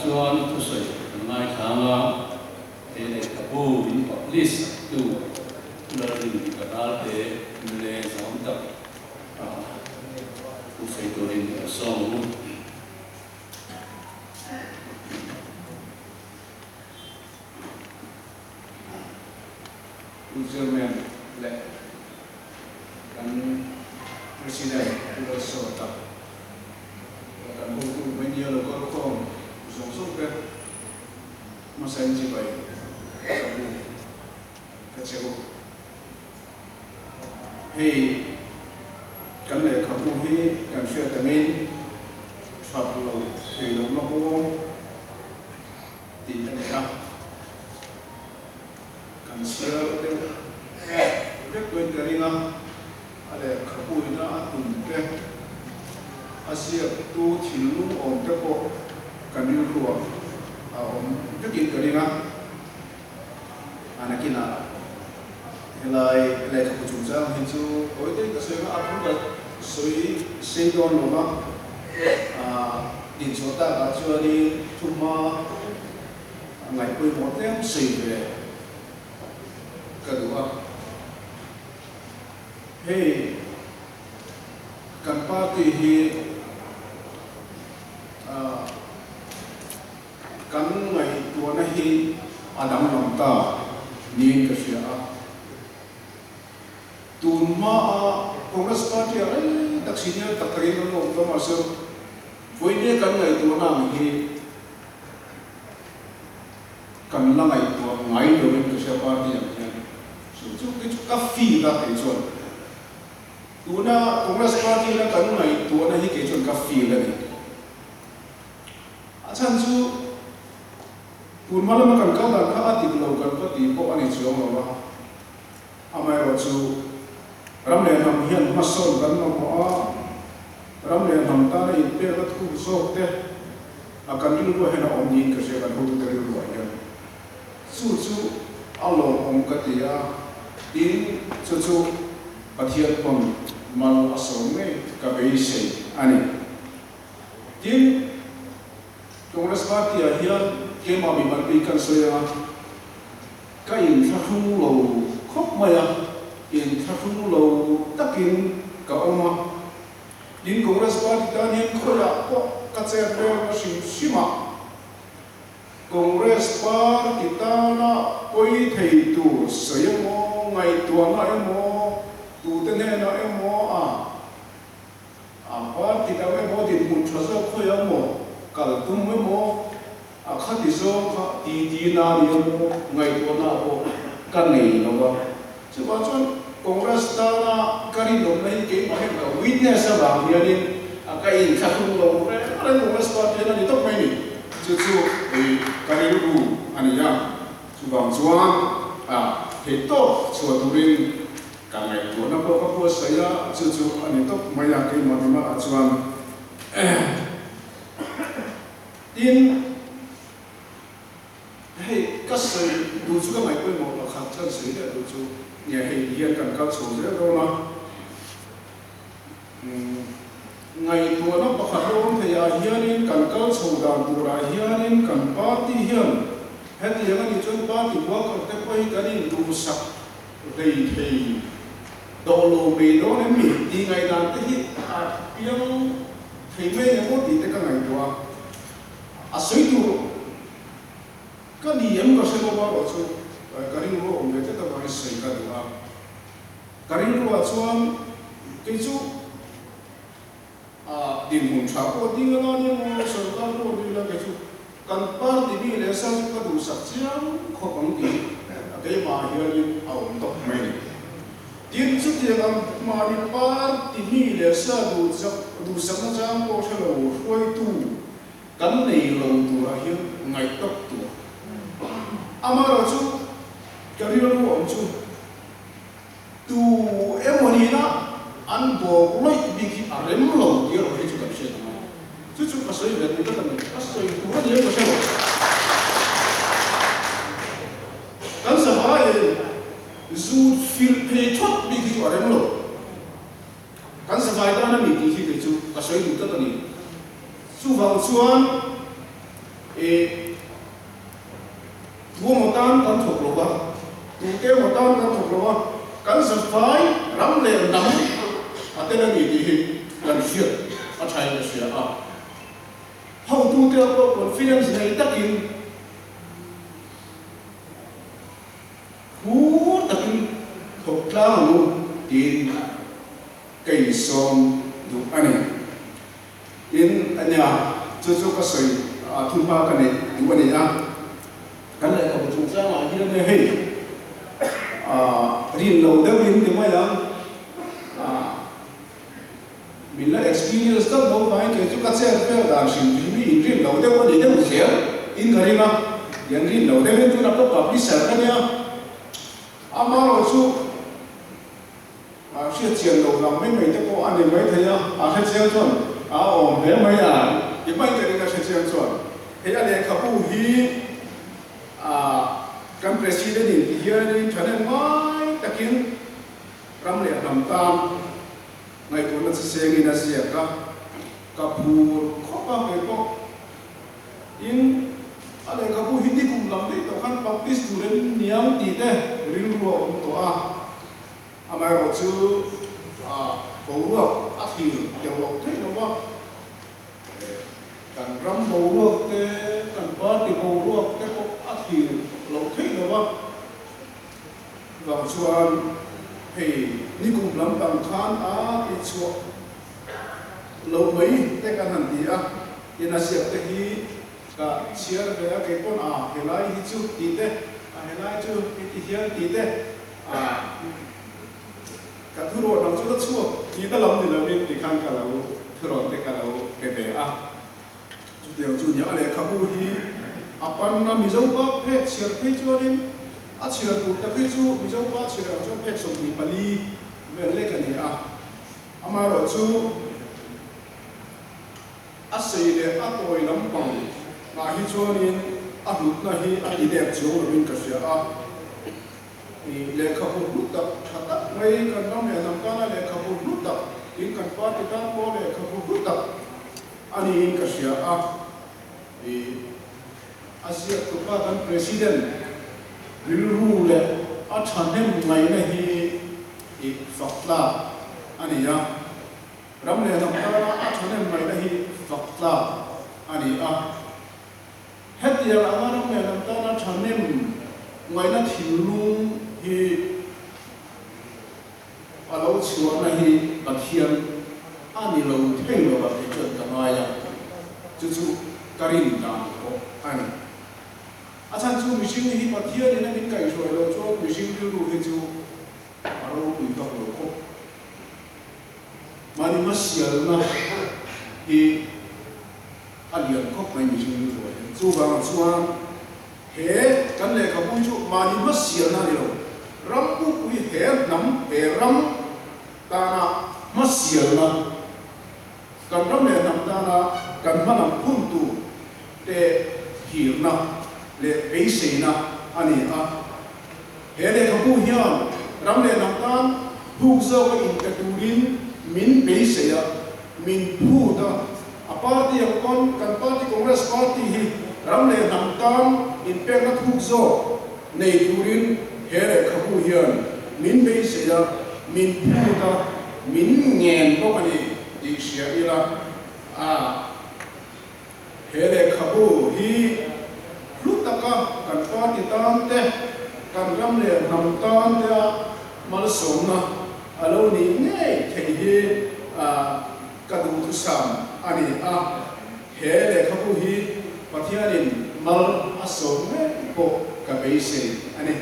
chuan tu soi ngai thanga ele kapu in police tu learning kanal te le zam tak tu soi tu rin song Uzurmen le kan presiden itu sota kan buku media lokal kom song ke masa ini baik kamu kecewa hei kan le kamu hei kan saya temen sablo hei lomba bohong di daerah kan saya rất quên cái nga ale khapu ina atum ke asia tu thilu om te ko kanil ruwa om jukin cái nga anakina helai le khapu chungsa hinchu oi te ka soima atum ka soi seidon loma din chota ka chuani thuma ngai pui mo tem sei ve kedua hei kan parti hi kan ngai tuana hi adam namta ni ka sia tunma Congress party ai taksinya takri no to masuk voine kan ngai tuana hi kan langai tu ngai do ka sia party yang so cái cà phê là cái chuyện tu na Congress party là cái này tu na hi cái chuyện cà phê là gì à chẳng chú tu mà làm cái cái là cái ati lâu cái cái thì có anh chị ông mà amai rồi chú ram lên làm hiền mà soi cái nó mà ram lên làm ta này ít cái thu số thế à cái này luôn hay là ông nhìn cái gì cái hỗ trợ cái luôn vậy chú alo ông cái gì à in chu pathian pom mal asome ka beise ani tin Congress party hian kema mi man bi kan soya ka in thahung lo khop maya in thahung lo takin ka oma din Congress party tan hian khoya ko ka che be ma sima Congress party tana poi thei tu sayamo ngày tua nó em mô tu tên này nó em mô bắt thì tao em mô thì muốn cho số khơi em mô cả tung em mô khát thì số đi na đi em mô ngày tua nó mô cái này nó có chứ bao nhiêu Congress ta na cái gì nó lấy cái mà hết cả witness là bao nhiêu cái in chắc không lâu đấy cái Congress party nó đi tóc mấy chứ cái này đủ anh nhá chứ bằng chuan thì tốt chùa tu rin cả ngày của nó có saya chú anh tốt mấy nhà cái mà chuan tin hay các sự đủ chú các mày quên một là khát chân sự đấy đủ chú nhà hình hiện cần các số đấy đâu mà ngày của nó có khát luôn thì hiện cần các số đàn tu ra hiện cần party hiện hết thì những cái chuyện party quá còn cái quay cái gì đủ sạch đầy thì đồ lô mì đó nên mì đi ngày nào cái gì tiếng thì mấy cái món thì cái ngày đó suy tu cái gì em có xem qua rồi chứ cái gì nó ông cái tao nói suy cái đó cái gì nó chuan cái chú điểm hùng cháo có đi cái nào nhưng mà sở ta nó đi là cái chú cần party đi lên sang cái đủ sạch chiang khó bằng gì cái mà hiện ông đọc mấy tin chút thì làm mà đi party đi lên sang đủ sạch nó chăng có thể là phơi tu cái này lâu tu là hiện ngày tóc tu ama rồi chú cái gì nó ông chú tu em muốn đi na anh bỏ lối đi khi rem lâu đi rồi chú cảm thấy chú có soi về cái đó này có soi tu cái gì có soi kan sahai zu fil pe chot bi ki rem lâu kan sahai ta na mi ki ki chú có soi tu ta ni chú vào chuan mua một tan con thuộc lúa tu kêu một tan con thuộc lúa cắn sập phái rắm lên nắm tên là gì thì gần xuyên chạy là xuyên hậu tu kêu có confidence này tất nhiên hú tất nhiên thuộc lao luôn tin cây sôm đủ anh ấy in anh nhà cho cái sợi thu hoa cái này đủ anh ấy cái này còn chúng ta là như thế này riêng lâu đó riêng thì mấy lần mình là experience đó đâu phải cái chúng ta sẽ phải làmสิ่งที่riêng lâu đó có gì đó một xíu in cái này yang riêng lâu đó chúng ta có gặp đi sợ cái này mà rồi chú sẽ chiến lâu làm mấy mấy cái có anh ấy mấy thấy sẽ chiến chuẩn ổn thế mấy cái mấy cái này sẽ chiến chuẩn thế anh ấy khâu hi kan presiden ini dia ni channel mai takin ramle nam tam ngai ko na se ngi na sia ka kapur khopa ke ko in ale kapu hindi kum lam de to kan baptist student niam ti te ring ro to amai ro chu ko ro a thi yo lo the no ba kan ram bo ro te kan pa ti bo ro te ko a thi lâu thế nữa và chuan thì ní cùng lắm bằng khan thì chuột lâu mấy cái căn hẳn gì thì là sẽ cái gì cả chia về cái con hiện nay thì chú tí thế hiện nay chú cái hiện tí thế cả thứ đồ nằm chỗ đó chuột chỉ ta làm thì là mình thì khăn cả lâu thứ đồ cái cả lâu cái về chú điều chú nhớ lại khâu thì apan na mizo pa phe share phe chuanin a share tu ta phe chu mizo pa share chu phe som ni pali ve le ka ni ama ro chu a sei le a toi lam pang ma hi chuanin a lut na hi a i de chu ro min ka sia ni le kha pu lut ta thata mai kan na me nam ka na le kha pu lut ta in kan pa ti ta mo le kha pu lut ta ani in ka sia Asia Tupakan Presiden Rilule Athanem Maina hi Fakla Aniya Ramle Namkara Athanem Maina hi Fakla Aniya Hetiya Ramle Namkara Athanem Maina Thilung hi Alo Chuana hi Pathian Anilo Thelo Ba Pechot Kamaya Chuchu Karin Dam Ani asan chu machine hi pathia ni na min kai so lo cho machine tu ru he chu aro ku ta lo ko mani masial na hi alian ko mai machine ru chu ba chuan he kan le ka bu chu mani masial na ni lo ram pu ku he nam he ram ta na masial na kan ram le nam ta na kan manam phun tu te hirna le peisena ani hele khabu hian ramle namtan hukzo ka in katurin min peisea min phuda aparti kon kan party congress party hi ramle namtan in pekna hukzo nei turin hele khabu hian min peisea min phuda min ngen ko ani di sia ila hele khabu hi lutaka kan party tante kan ramle namtan te mal somna alo ni nei thei hi kadu tu sam ani hele khabu hi pathianin mal asom me ko ka beise ani